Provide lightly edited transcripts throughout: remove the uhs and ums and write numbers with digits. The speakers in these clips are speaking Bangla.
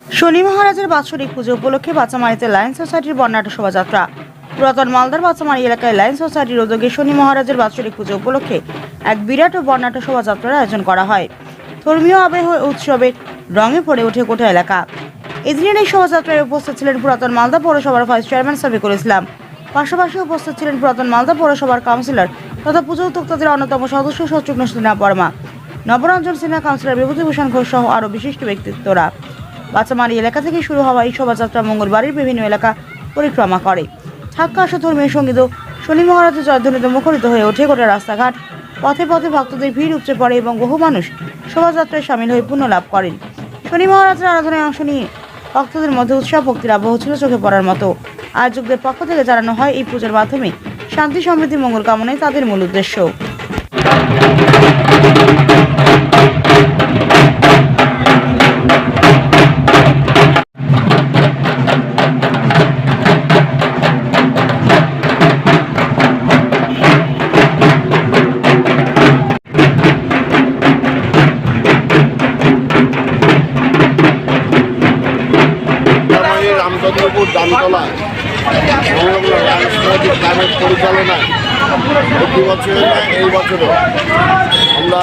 শনি মহারাজের বাৎসরিক পুজো উপলক্ষে বাচ্চামারিতে লায়ন্স সোসাইটির বর্ণাঢ্য শোভাযাত্রা। পুরাতন মালদার বাচ্চামারি এলাকায় লায়ন্স সোসাইটির উদ্যোগে শনি মহারাজের বাৎসরিক পুজো উপলক্ষে এক বিরাট ও বর্ণাঢ্য শোভাযাত্রার আয়োজন করা হয়। ধর্মীয় আবেগ উৎসবে রঙে পড়ে ওঠে গোটা এলাকা। এদিনের এই শোভাযাত্রায় উপস্থিত ছিলেন পুরাতন মালদা পৌরসভার ভাইস চেয়ারম্যান শফিকুল ইসলাম। পাশাপাশি উপস্থিত ছিলেন পুরাতন মালদা পৌরসভার কাউন্সিলর তথা পুজো উদ্যোক্তাদের অন্যতম সদস্য শত্রুঘ্ন সিনহা বর্মা, নবরঞ্জন সিনহা, কাউন্সিলর বিভূতিভূষণ ঘোষ সহ আরও বিশিষ্ট ব্যক্তিত্বরা। বাচ্চামারি এলাকা থেকে শুরু হওয়া এই শোভাযাত্রা মঙ্গলবারের বিভিন্ন এলাকা পরিক্রমা করে। ঠাক্কা ধর্মীয় সঙ্গীত ও শনি মহারাজের জয়ধ্বনিতে মুখরিত হয়ে ওঠে গোটা রাস্তাঘাট। পথে পথে ভক্তদের ভিড় উপচে পড়ে এবং বহু মানুষ শোভাযাত্রায় সামিল হয়ে পুণ্য লাভ করেন। শনি মহারাজের আরাধনায় অংশ নিয়ে ভক্তদের মধ্যে উৎসব ভক্তির আবহ ছিল চোখে পড়ার মতো। আয়োজকদের পক্ষ থেকে জানানো হয় এই পূজার মাধ্যমে শান্তি সমৃদ্ধি মঙ্গল কামনাই তাদের মূল উদ্দেশ্য। রামচন্দ্রপুর দামতলা গ্রামের পরিচালনায় প্রতি বছর এই বছরও আমরা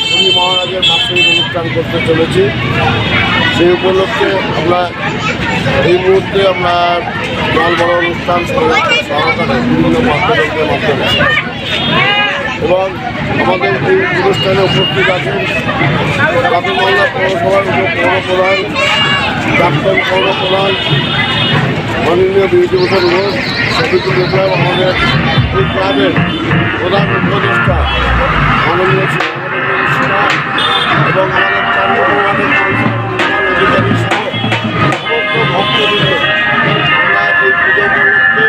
শনি মহারাজের বাৎসরিক অনুষ্ঠান করতে চলেছি। সেই উপলক্ষে আমরা এই মুহূর্তে আমরা জল বড় অনুষ্ঠান সহকারে বিভিন্ন পর্যটকদের মাধ্যমে এবং আমাদের এই অনুষ্ঠানে উপস্থিত আছেন মালদা পৌরসভার পৌরপ্রধান, প্রাক্তন পৌরপ্রধান মাননীয় বিভূতিভূষণ ঘোষ, শফিকুল ইসলাম, আমাদের এই ক্লাবের প্রধান উপদেষ্টা মাননীয় সিনহা এবং আমাদের চন্দ্রপুরের অধিকারী সহ সমস্ত ভক্তবৃন্দ আমরা এই পুজো উপলক্ষে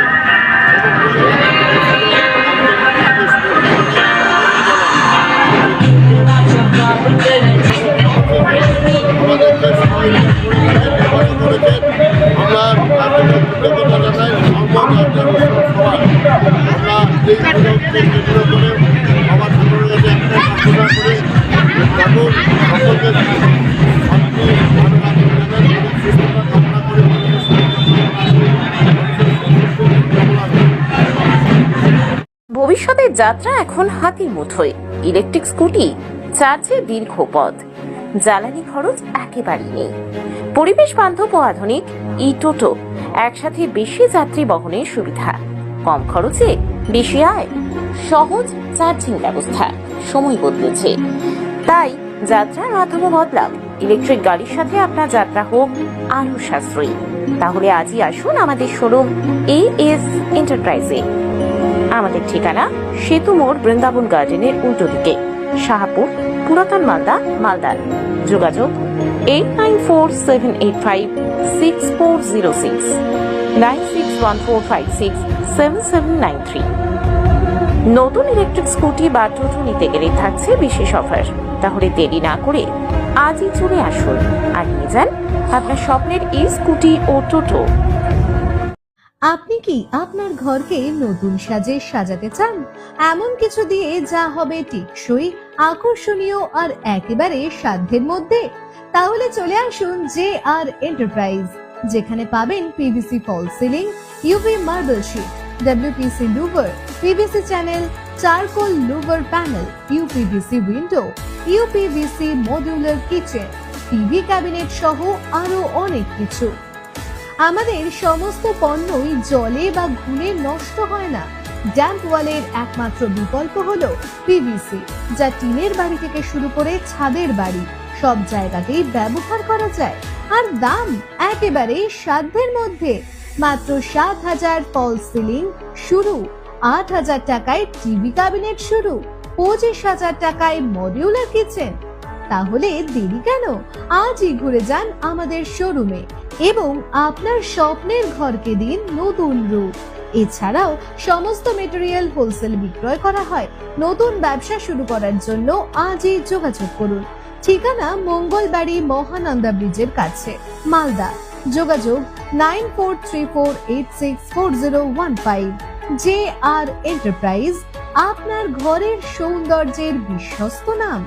আমাদেরকে সবাই ব্যবহার করেছেন। আমরা কৃতজ্ঞতা জানাই সবাই। আমরা এই পুজোকে কেন্দ্র করে আমার সকলের কাছে একটা প্রার্থনা করে ঠাকুর সকলকে শান্তি সুস্থতা কামনা করে ভবিষ্যতের যাত্রা এখন হাতির মুঠোয়। ইলেকট্রিক স্কুটি, চার্জে দীর্ঘ পথ, জ্বালানি খরচ একেবারেই নেই। পরিবেশ বান্ধব ও আধুনিক ই টোটো, একসাথে বেশি যাত্রী বহনের সুবিধা, কম খরচে বেশি আয়, সহজ চার্জিং ব্যবস্থা। সময় বদলেছে, তাই যাত্রার মাধ্যমে বদলাও। ইলেকট্রিক গাড়ির সাথে আপনার যাত্রা হোক আরো সাশ্রয়ী। তাহলে আজই আসুন আমাদের শোরুম AS এন্টারপ্রাইজে। আমাদের ঠিকানা সেতু মোড়, বৃন্দাবন গার্ডেনের উল্টো দিকে, শাহপুর, পুরাতন মালদা, মালদার। যোগাযোগ 8947856406, 9614567793। নতুন ইলেকট্রিক স্কুটি বা টোটো নিতে গেলে থাকছে বিশেষ অফার। তাহলে দেরি না করে আজই চলে আসুন আর নিয়ে যান আপনার স্বপ্নের এই স্কুটি ও টোটো। আপনি কি আপনার ঘরকে নতুন সাজে সাজাতে চান? এমন কিছু দিয়ে যা হবে টেকসই, আকর্ষণীয় আর একেবারে সাধ্যের মধ্যে? তাহলে চলে আসুন JR এন্টারপ্রাইজ, যেখানে পাবেন PVC false ceiling, UV marble sheet, WPC louvre, PVC channel, charcoal louvre panel, UPVC window, UPVC modular kitchen, TV cabinet সহ আরো অনেক কিছু। আমাদের সমস্ত পণ্যই জলে বা ঘুনে নষ্ট হয় না। ড্যাম্প ওয়ালের একমাত্র বিকল্প হলো PVC, যা টিনের বাড়ি থেকে শুরু করে ছাদের বাড়ি সব জায়গাতেই ব্যবহার করা যায়। আর দাম একেবারে সাধ্যের মধ্যে। মাত্র 7,000 ফল সিলিং শুরু, 8,000 টাকায় টিভি ক্যাবিনেট শুরু, 25,000 টাকায় মডিউলার কিচেন। তাহলে দেরি কেন? আজই ঘুরে যান আমাদের শোরুমে এবং আপনার স্বপ্নের ঘরকে দিন নতুন রূপ। এছাড়াও সমস্ত মেটেরিয়াল হোলসেল বিক্রয় করা হয়। নতুন ব্যবসা শুরু করার জন্য আজই যোগাযোগ করুন। ঠিকানা মঙ্গলবাড়ি মহানন্দা ব্রিজের কাছে, মালদা। যোগাযোগ 9434864015। JR এন্টারপ্রাইজ, আপনার ঘরের সৌন্দর্যের বিশ্বস্ত নাম।